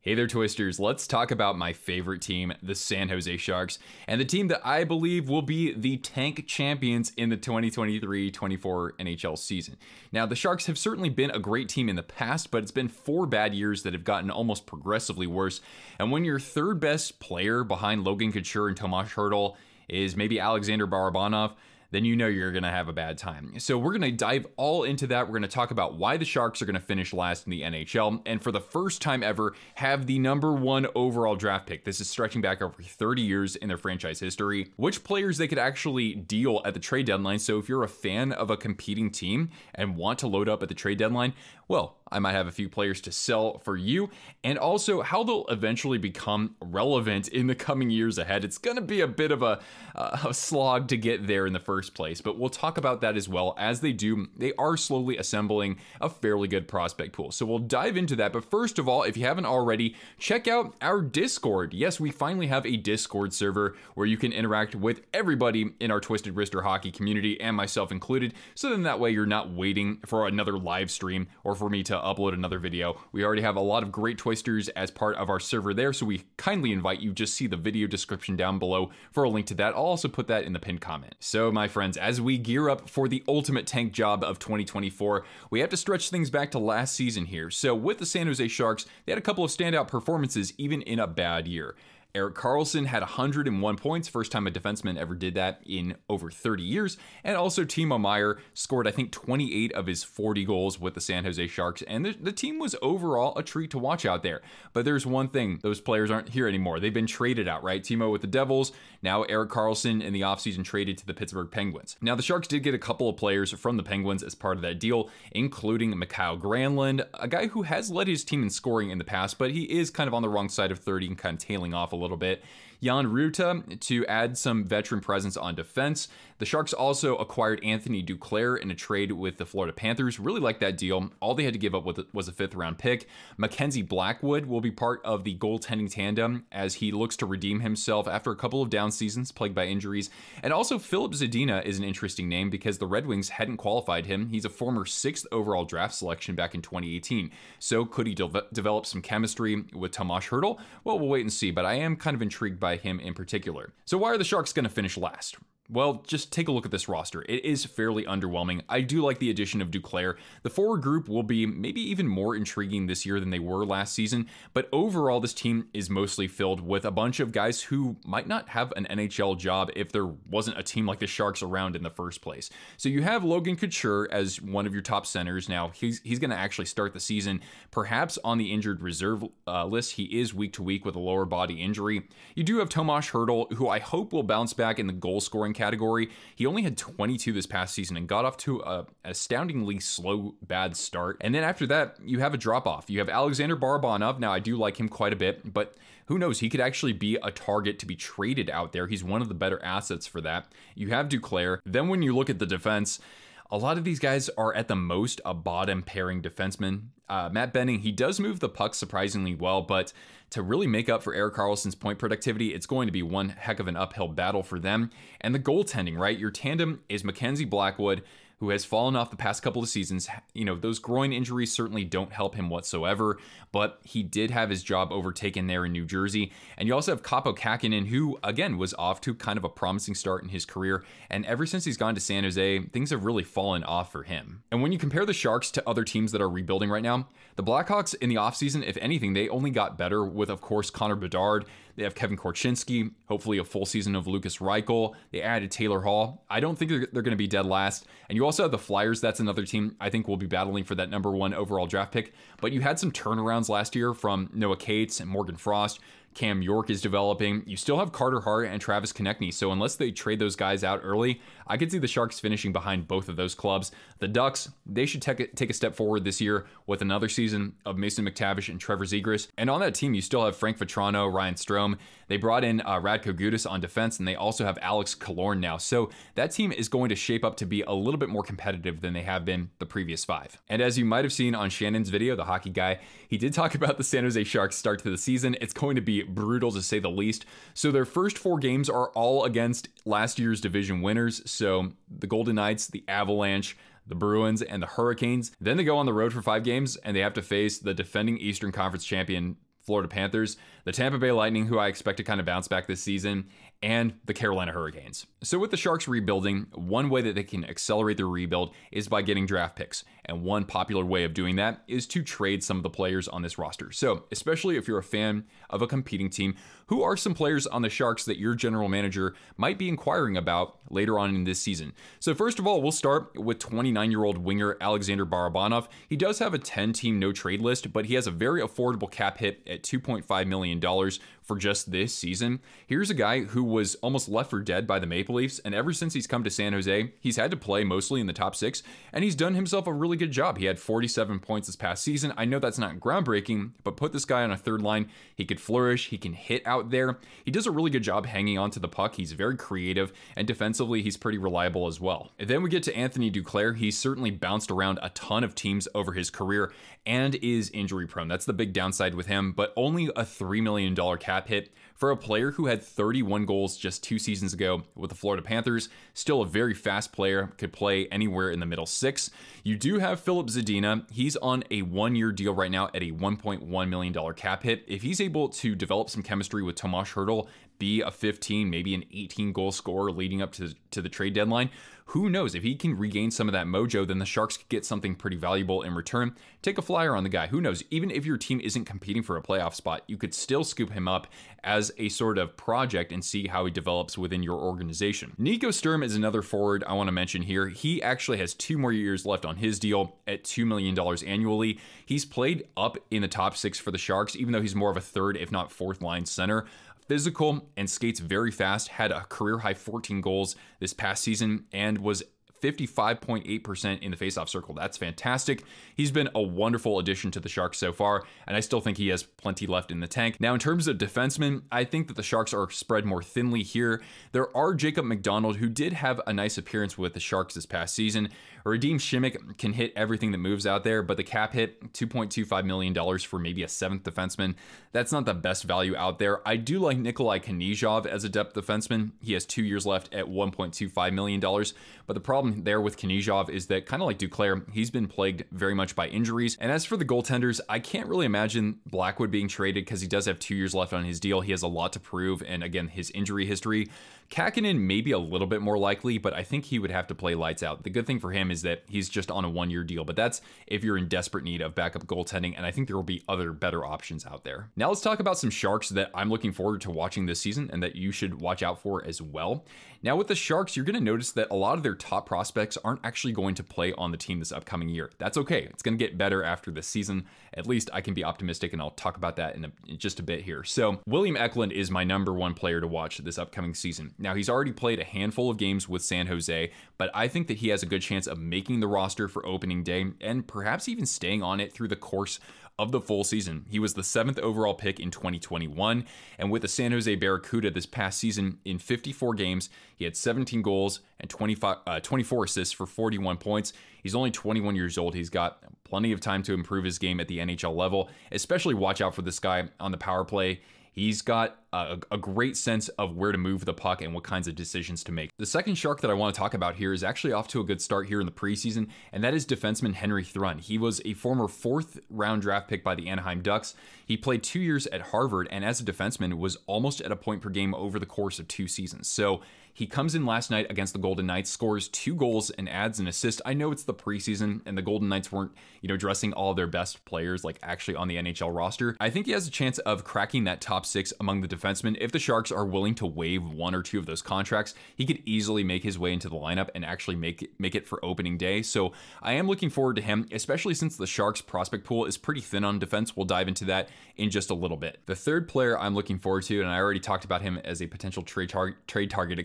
Hey there, Twisters. Let's talk about my favorite team, the San Jose Sharks, and the team that I believe will be the tank champions in the 2023-24 NHL season. Now, the Sharks have certainly been a great team in the past, but it's been 4 bad years that have gotten almost progressively worse. And when your third best player behind Logan Couture and Tomas Hertl is maybe Alexander Barabanov, then you know you're going to have a bad time. So we're going to dive all into that. We're going to talk about why the Sharks are going to finish last in the NHL, and for the first time ever, have the #1 overall draft pick. This is stretching back over 30 years in their franchise history. Which players they could actually deal at the trade deadline. So if you're a fan of a competing team and want to load up at the trade deadline, well, I might have a few players to sell for you, and also how they'll eventually become relevant in the coming years ahead. It's going to be a bit of a slog to get there in the first place, but we'll talk about that as well. As they do, they are slowly assembling a fairly good prospect pool. So we'll dive into that, but first of all, if you haven't already, check out our Discord. Yes, we finally have a Discord server where you can interact with everybody in our Twisted Wrister hockey community, and myself included, so then that way you're not waiting for another live stream or for me to upload another video. We already have a lot of great Twisters as part of our server there, so we kindly invite you just see the video description down below for a link to that. I'll also put that in the pinned comment. So my friends, as we gear up for the ultimate tank job of 2024, we have to stretch things back to last season here. So with the San Jose Sharks, they had a couple of standout performances even in a bad year. Erik Karlsson had 101 points, first time a defenseman ever did that in over 30 years. And also Timo Meier scored, I think, 28 of his 40 goals with the San Jose Sharks. And the team was overall a treat to watch out there. But there's one thing, those players aren't here anymore. They've been traded out, right? Timo with the Devils, now Erik Karlsson in the offseason traded to the Pittsburgh Penguins. Now the Sharks did get a couple of players from the Penguins as part of that deal, including Mikael Granlund, a guy who has led his team in scoring in the past, but he is kind of on the wrong side of 30 and kind of tailing off a little bit. Jan Ruta to add some veteran presence on defense. The Sharks also acquired Anthony Duclair in a trade with the Florida Panthers. Really like that deal. All they had to give up was a 5th round pick. Mackenzie Blackwood will be part of the goaltending tandem as he looks to redeem himself after a couple of down seasons plagued by injuries. And also Filip Zadina is an interesting name because the Red Wings hadn't qualified him. He's a former 6th overall draft selection back in 2018. So could he develop some chemistry with Tomas Hertl? Well, we'll wait and see, but I am kind of intrigued by him in particular. So why are the Sharks going to finish last? Well, just take a look at this roster. It is fairly underwhelming. I do like the addition of Duclair. The forward group will be maybe even more intriguing this year than they were last season, but overall this team is mostly filled with a bunch of guys who might not have an NHL job if there wasn't a team like the Sharks around in the first place. So you have Logan Couture as one of your top centers. Now, he's going to actually start the season perhaps on the injured reserve list. He is week to week with a lower body injury. You do have Tomas Hertl, who I hope will bounce back in the goal scoring category. He only had 22 this past season and got off to an astoundingly slow, bad start. And then after that, you have a drop off. You have Alexander Barabanov. Now, I do like him quite a bit, but who knows? He could actually be a target to be traded out there. He's one of the better assets for that. You have Duclair. Then when you look at the defense, a lot of these guys are at the most a bottom pairing defenseman. Matt Benning, he does move the puck surprisingly well, but to really make up for Erik Karlsson's point productivity, it's going to be one heck of an uphill battle for them. And the goaltending, right? Your tandem is Mackenzie Blackwood, who has fallen off the past couple of seasons. You know, those groin injuries certainly don't help him whatsoever, but he did have his job overtaken there in New Jersey. And you also have Kaapo Kähkönen, who, again, was off to kind of a promising start in his career. And ever since he's gone to San Jose, things have really fallen off for him. And when you compare the Sharks to other teams that are rebuilding right now, the Blackhawks in the offseason, if anything, they only got better with, of course, Connor Bedard. They have Kevin Korchinski, hopefully a full season of Lucas Reichel. They added Taylor Hall. I don't think they're going to be dead last. And you also have the Flyers. That's another team I think will be battling for that #1 overall draft pick. But you had some turnarounds last year from Noah Cates and Morgan Frost. Cam York is developing. You still have Carter Hart and Travis Konechny, so unless they trade those guys out early, I could see the Sharks finishing behind both of those clubs. The Ducks, they should take a step forward this year with another season of Mason McTavish and Trevor Zegras. And on that team, you still have Frank Vetrano, Ryan Strome. They brought in Radko Gudas on defense, and they also have Alex Killorn now. So that team is going to shape up to be a little bit more competitive than they have been the previous 5. And as you might have seen on Shannon's video, the hockey guy, he did talk about the San Jose Sharks start to the season. It's going to be brutal to say the least. So their first 4 games are all against last year's division winners. So the Golden Knights, the Avalanche, the Bruins, and the Hurricanes. Then they go on the road for 5 games and they have to face the defending Eastern Conference champion Florida Panthers, the Tampa Bay Lightning, who I expect to kind of bounce back this season, and the Carolina Hurricanes. So with the Sharks rebuilding, one way that they can accelerate their rebuild is by getting draft picks. And one popular way of doing that is to trade some of the players on this roster. So especially if you're a fan of a competing team, who are some players on the Sharks that your general manager might be inquiring about later on in this season? So first of all, we'll start with 29-year-old winger Alexander Barabanov. He does have a 10-team no-trade list, but he has a very affordable cap hit at $2.5 million for just this season. Here's a guy who was almost left for dead by the Maple Leafs, and ever since he's come to San Jose, he's had to play mostly in the top 6, and he's done himself a really good job. He had 47 points this past season. I know that's not groundbreaking, but put this guy on a third line, he could flourish, he can hit out there. He does a really good job hanging on to the puck. He's very creative, and defensively, he's pretty reliable as well. And then we get to Anthony Duclair. He's certainly bounced around a ton of teams over his career and is injury prone. That's the big downside with him, but only a $3 million cap hit for a player who had 31 goals just 2 seasons ago with the Florida Panthers. Still a very fast player, could play anywhere in the middle 6. You do have Filip Zadina. He's on a 1-year deal right now at a $1.1 million cap hit. If he's able to develop some chemistry with Tomas Hertl, be a 15, maybe an 18 goal scorer leading up to the trade deadline, who knows? If he can regain some of that mojo, then the Sharks could get something pretty valuable in return. Take a flyer on the guy. Who knows? Even if your team isn't competing for a playoff spot, you could still scoop him up as a sort of project and see how he develops within your organization. Nico Sturm is another forward I want to mention here. He actually has 2 more years left on his deal at $2 million annually. He's played up in the top 6 for the Sharks, even though he's more of a third, if not fourth line center. Physical and skates very fast, had a career high 14 goals this past season, and was 55.8% in the faceoff circle. That's fantastic. He's been a wonderful addition to the Sharks so far, and I still think he has plenty left in the tank. Now, in terms of defensemen, I think that the Sharks are spread more thinly here. There are Jacob McDonald, who did have a nice appearance with the Sharks this past season. Radim Shimmick can hit everything that moves out there, but the cap hit, $2.25 million for maybe a 7th defenseman. That's not the best value out there. I do like Nikolai Knizhov as a depth defenseman. He has 2 years left at $1.25 million, but the problem there with Knizhov is that, kind of like Duclair, he's been plagued very much by injuries. And as for the goaltenders, I can't really imagine Blackwood being traded because he does have 2 years left on his deal. He has a lot to prove, and again, his injury history. Kakinen may be a little bit more likely, but I think he would have to play lights out. The good thing for him is that he's just on a 1-year deal, but that's if you're in desperate need of backup goaltending, and I think there will be other better options out there. Now let's talk about some Sharks that I'm looking forward to watching this season and that you should watch out for as well. Now with the Sharks, you're going to notice that a lot of their top prospects aren't actually going to play on the team this upcoming year. That's okay. It's going to get better after this season. At least I can be optimistic, and I'll talk about that in just a bit here. So William Eklund is my #1 player to watch this upcoming season. Now he's already played a handful of games with San Jose, but I think that he has a good chance of making the roster for opening day and perhaps even staying on it through the course of the full season. He was the 7th overall pick in 2021, and with the San Jose Barracuda this past season, in 54 games, he had 17 goals and 24 assists for 41 points. He's only 21 years old. He's got plenty of time to improve his game at the NHL level. Especially watch out for this guy on the power play. He's got a great sense of where to move the puck and what kinds of decisions to make. The second Shark that I want to talk about here is actually off to a good start here in the preseason, and that is defenseman Henry Thrun. He was a former 4th round draft pick by the Anaheim Ducks. He played 2 years at Harvard, and as a defenseman was almost at a point per game over the course of 2 seasons. So he comes in last night against the Golden Knights, scores 2 goals and adds an assist. I know it's the preseason and the Golden Knights weren't, dressing all of their best players like actually on the NHL roster. I think he has a chance of cracking that top 6 among the defensemen. If the Sharks are willing to waive 1 or 2 of those contracts, he could easily make his way into the lineup and actually make it for opening day. So I am looking forward to him, especially since the Sharks prospect pool is pretty thin on defense. We'll dive into that in just a little bit. The third player I'm looking forward to, and I already talked about him as a potential trade target,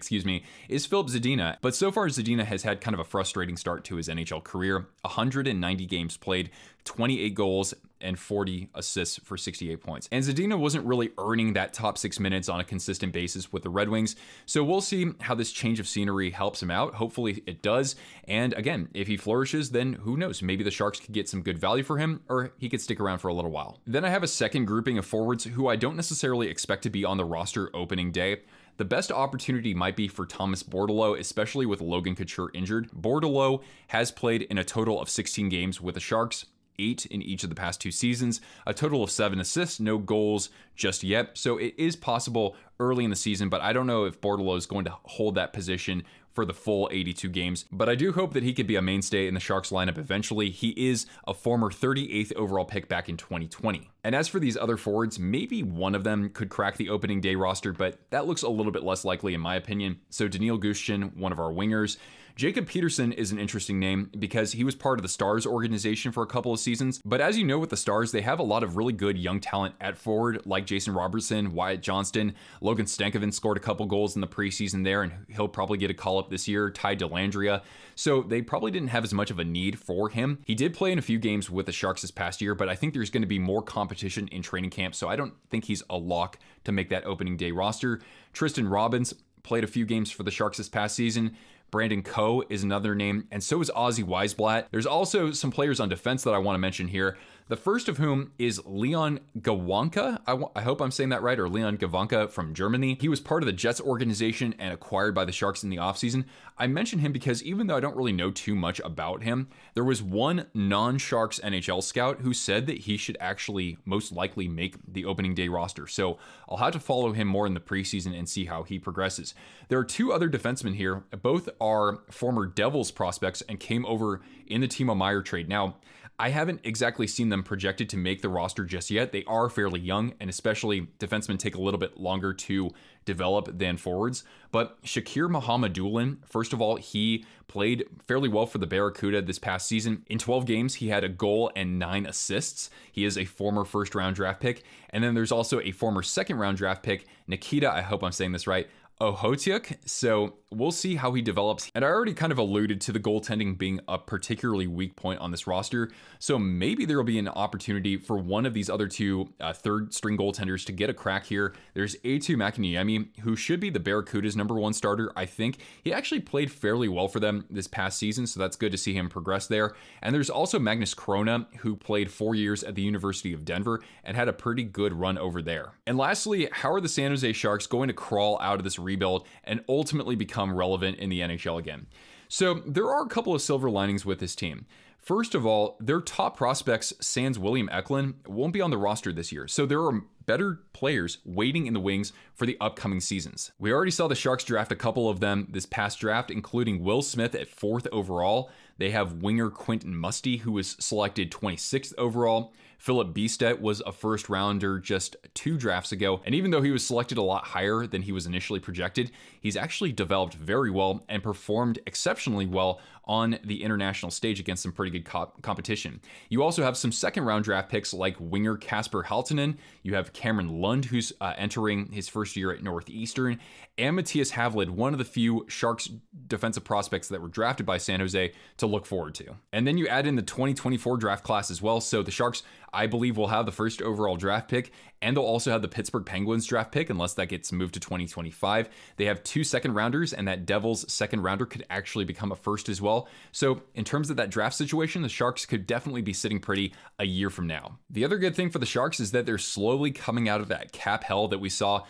is Filip Zadina. But so far, Zadina has had kind of a frustrating start to his NHL career. 190 games played, 28 goals, and 40 assists for 68 points. And Zadina wasn't really earning that top 6 minutes on a consistent basis with the Red Wings. So we'll see how this change of scenery helps him out. Hopefully it does. And again, if he flourishes, then who knows? Maybe the Sharks could get some good value for him, or he could stick around for a little while. Then I have a second grouping of forwards who I don't necessarily expect to be on the roster opening day. The best opportunity might be for Thomas Bordeleau, especially with Logan Couture injured. Bordeleau has played in a total of 16 games with the Sharks. 8 in each of the past 2 seasons, a total of 7 assists, no goals just yet. So it is possible early in the season, but I don't know if Bordeleau is going to hold that position for the full 82 games. But I do hope that he could be a mainstay in the Sharks lineup eventually. He is a former 38th overall pick back in 2020. And as for these other forwards, maybe one of them could crack the opening day roster, but that looks a little bit less likely in my opinion. So Daniil Gushchin, one of our wingers. Jacob Peterson is an interesting name because he was part of the Stars organization for a couple of seasons. But as you know with the Stars, they have a lot of really good young talent at forward like Jason Robertson, Wyatt Johnston. Logan Stankoven scored a couple goals in the preseason there, and he'll probably get a call up this year. Ty Dellandrea. So they probably didn't have as much of a need for him. He did play in a few games with the Sharks this past year, but I think there's going to be more competition in training camp, so I don't think he's a lock to make that opening day roster. Tristan Robbins played a few games for the Sharks this past season. Brandon Coe is another name, and so is Ozzy Weisblatt. There's also some players on defense that I want to mention here. The first of whom is Leon Gawanka. I hope I'm saying that right, or Leon Gawanka from Germany. He was part of the Jets organization and acquired by the Sharks in the offseason. I mention him because even though I don't really know too much about him, there was one non-Sharks NHL scout who said that he should actually most likely make the opening day roster. So I'll have to follow him more in the preseason and see how he progresses. There are 2 other defensemen here. Both are former Devils prospects and came over in the Timo Meier trade. Now, I haven't exactly seen them projected to make the roster just yet. They are fairly young, and especially defensemen take a little bit longer to develop than forwards. But Shakir Mohammadulin, first of all, he played fairly well for the Barracuda this past season. In 12 games, he had a goal and 9 assists. He is a former first-round draft pick. And then there's also a former second-round draft pick, Nikita, I hope I'm saying this right, Ohotiuk. So we'll see how he develops. And I already kind of alluded to the goaltending being a particularly weak point on this roster. So maybe there will be an opportunity for one of these other 2 third string goaltenders to get a crack here. There's A2 Makiniemi, who should be the Barracuda's #1 starter, I think. He actually played fairly well for them this past season, so that's good to see him progress there. And there's also Magnus Krona, who played 4 years at the University of Denver and had a pretty good run over there. And lastly, how are the San Jose Sharks going to crawl out of this rebuild and ultimately become relevant in the NHL again? So there are a couple of silver linings with this team. First of all, their top prospects, sans William Eklund, won't be on the roster this year. So there are better players waiting in the wings for the upcoming seasons. We already saw the Sharks draft a couple of them this past draft, including Will Smith at 4th overall. They have winger Quentin Musty, who was selected 26th overall. Philip Biestet was a first rounder just 2 drafts ago, and even though he was selected a lot higher than he was initially projected, he's actually developed very well and performed exceptionally well on the international stage against some pretty good competition. You also have some second round draft picks like winger Kasper Halttunen. You have Cameron Lund, who's entering his first year at Northeastern, and Matthias Havlid, one of the few Sharks defensive prospects that were drafted by San Jose to look forward to. And then you add in the 2024 draft class as well. So the Sharks, I believe, will have the first overall draft pick, and they'll also have the Pittsburgh Penguins draft pick unless that gets moved to 2025. They have 2 second rounders, and that Devils second rounder could actually become a first as well. So in terms of that draft situation, the Sharks could definitely be sitting pretty a year from now. The other good thing for the Sharks is that they're slowly coming out of that cap hell that we saw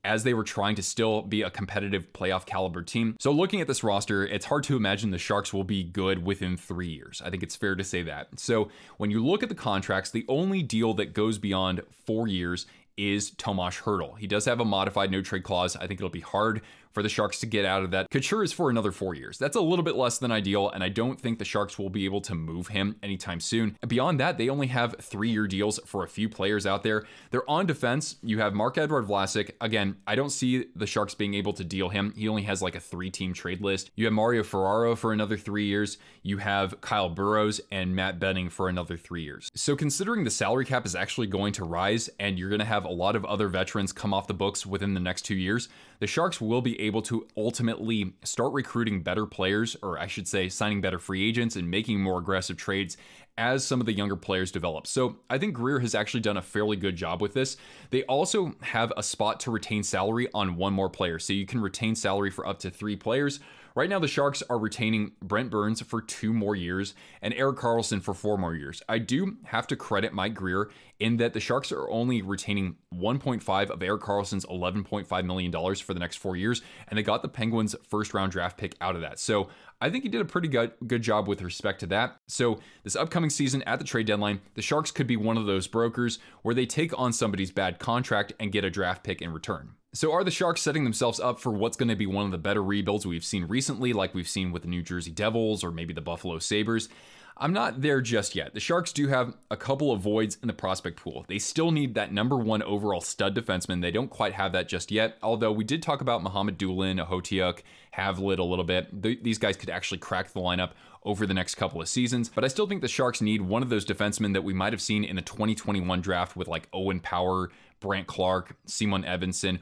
as they were trying to still be a competitive playoff caliber team. So looking at this roster, it's hard to imagine the Sharks will be good within 3 years. I think it's fair to say that. So when you look at the contracts, the only deal that goes beyond 4 years is Tomas Hertl. He does have a modified no trade clause. I think it'll be hard for the Sharks to get out of that. Couture is for another 4 years. That's a little bit less than ideal, and I don't think the Sharks will be able to move him anytime soon. And beyond that, they only have 3-year deals for a few players out there. They're on defense. You have Marc-Edouard Vlasic. Again, I don't see the Sharks being able to deal him. He only has like a 3-team trade list. You have Mario Ferraro for another 3 years. You have Kyle Burrows and Matt Benning for another 3 years. So considering the salary cap is actually going to rise and you're going to have a lot of other veterans come off the books within the next 2 years, the Sharks will be able to ultimately start recruiting better players, or I should say signing better free agents and making more aggressive trades as some of the younger players develop. So I think Greer has actually done a fairly good job with this. They also have a spot to retain salary on one more player. So you can retain salary for up to 3 players. Right now, the Sharks are retaining Brent Burns for 2 more years and Erik Karlsson for 4 more years. I do have to credit Mike Grier in that the Sharks are only retaining 1.5 of Erik Karlsson's $11.5 million for the next 4 years, and they got the Penguins' first-round draft pick out of that. So I think he did a pretty good job with respect to that. So this upcoming season at the trade deadline, the Sharks could be one of those brokers where they take on somebody's bad contract and get a draft pick in return. So are the Sharks setting themselves up for what's going to be one of the better rebuilds we've seen recently, like we've seen with the New Jersey Devils or maybe the Buffalo Sabres? I'm not there just yet. The Sharks do have a couple of voids in the prospect pool. They still need that #1 overall stud defenseman. They don't quite have that just yet, although we did talk about Mohamed Doolin, Ahotiuk, Havlat a little bit. These guys could actually crack the lineup over the next couple of seasons, but I still think the Sharks need one of those defensemen that we might have seen in the 2021 draft with like Owen Power, Brandt Clark, Simon Edvinsson,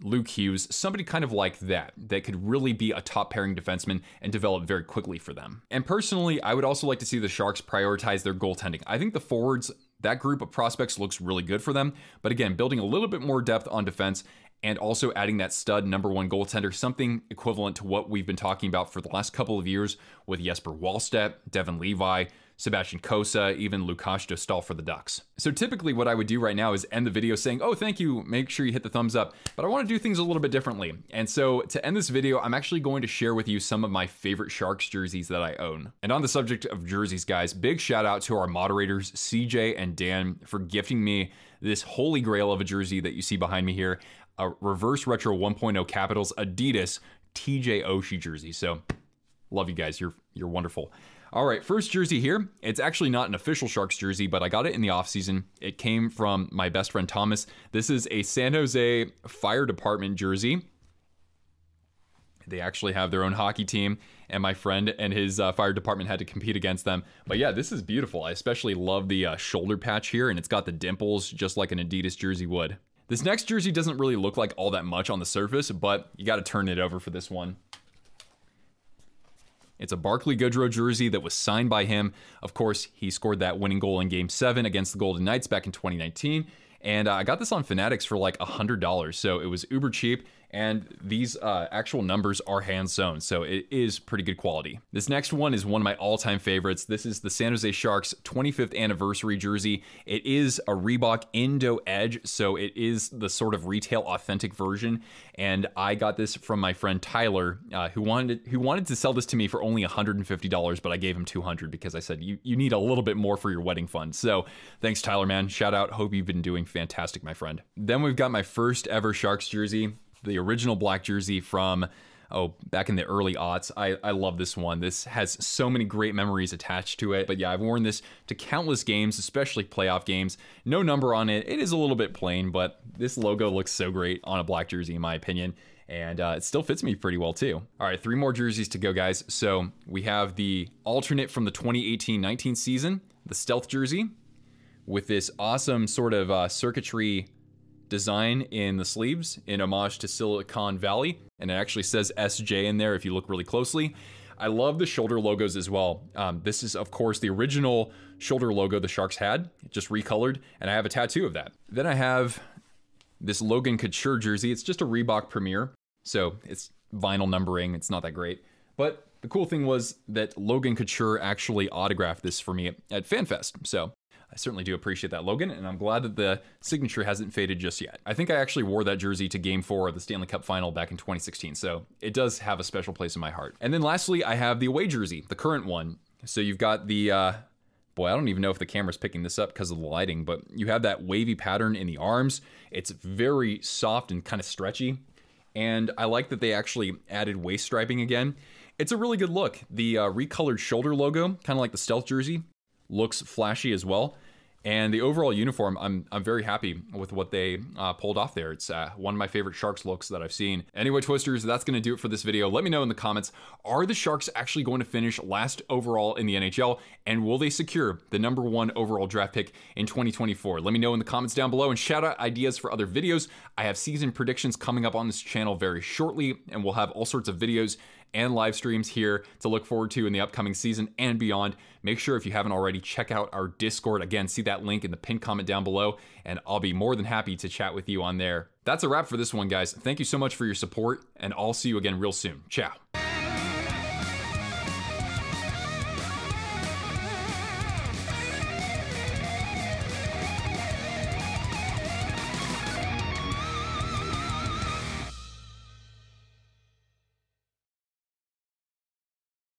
Luke Hughes, somebody kind of like that could really be a top pairing defenseman and develop very quickly for them. And personally, I would also like to see the Sharks prioritize their goaltending. I think the forwards, that group of prospects looks really good for them, but again, building a little bit more depth on defense and also adding that stud #1 goaltender, something equivalent to what we've been talking about for the last couple of years with Jesper Wallstedt, Devin Levi, Sebastian Kosa, even Lukasz Dostal for the Ducks. So typically what I would do right now is end the video saying, oh, thank you, make sure you hit the thumbs up, but I want to do things a little bit differently. And so to end this video, I'm actually going to share with you some of my favorite Sharks jerseys that I own. And on the subject of jerseys, guys, big shout out to our moderators, CJ and Dan, for gifting me this holy grail of a jersey that you see behind me here, a reverse retro 1.0 Capitals Adidas TJ Oshie jersey. So love you guys, you're wonderful. All right, first jersey here. It's actually not an official Sharks jersey, but I got it in the offseason. It came from my best friend Thomas. This is a San Jose Fire Department jersey. They actually have their own hockey team, and my friend and his fire department had to compete against them. But yeah, this is beautiful. I especially love the shoulder patch here, and it's got the dimples just like an Adidas jersey would. This next jersey doesn't really look like all that much on the surface, but you got to turn it over for this one. It's a Barclay Goodrow jersey that was signed by him. Of course, he scored that winning goal in Game 7 against the Golden Knights back in 2019. And I got this on Fanatics for like $100, so it was uber cheap. And these actual numbers are hand sewn, so it is pretty good quality. This next one is one of my all-time favorites. This is the San Jose Sharks 25th anniversary jersey. It is a Reebok Indo Edge, so it is the sort of retail authentic version. And I got this from my friend Tyler, who wanted to sell this to me for only $150, but I gave him $200 because I said you need a little bit more for your wedding fund. So thanks, Tyler, man. Shout out. Hope you've been doing fantastic, my friend. Then we've got my first ever Sharks jersey, the original black jersey from, back in the early aughts. I love this one. This has so many great memories attached to it. But yeah, I've worn this to countless games, especially playoff games. No number on it. It is a little bit plain, but this logo looks so great on a black jersey, in my opinion. And it still fits me pretty well, too. All right, 3 more jerseys to go, guys. So we have the alternate from the 2018-19 season, the Stealth jersey, with this awesome sort of circuitry design in the sleeves in homage to Silicon Valley, and it actually says SJ in there if you look really closely. I love the shoulder logos as well. This is, of course, the original shoulder logo the Sharks had, just recolored, and I have a tattoo of that. Then I have this Logan Couture jersey. It's just a Reebok Premier, so it's vinyl numbering. It's not that great. But the cool thing was that Logan Couture actually autographed this for me at FanFest, so I certainly do appreciate that, Logan, and I'm glad that the signature hasn't faded just yet. I think I actually wore that jersey to Game 4 of the Stanley Cup Final back in 2016, so it does have a special place in my heart. And then lastly, I have the away jersey, the current one. So you've got the, boy, I don't even know if the camera's picking this up because of the lighting, but you have that wavy pattern in the arms. It's very soft and kind of stretchy, and I like that they actually added waist striping again. It's a really good look. The recolored shoulder logo, kind of like the Stealth jersey, looks flashy as well. And the overall uniform, I'm very happy with what they pulled off there. It's one of my favorite Sharks looks that I've seen. Anyway, Twisters, that's going to do it for this video. Let me know in the comments, are the Sharks actually going to finish last overall in the NHL? And will they secure the #1 overall draft pick in 2024? Let me know in the comments down below, and shout out ideas for other videos. I have season predictions coming up on this channel very shortly, and we'll have all sorts of videos and live streams here to look forward to in the upcoming season and beyond. Make sure, if you haven't already, check out our Discord. Again, see that link in the pinned comment down below, and I'll be more than happy to chat with you on there. That's a wrap for this one, guys. Thank you so much for your support, and I'll see you again real soon. Ciao.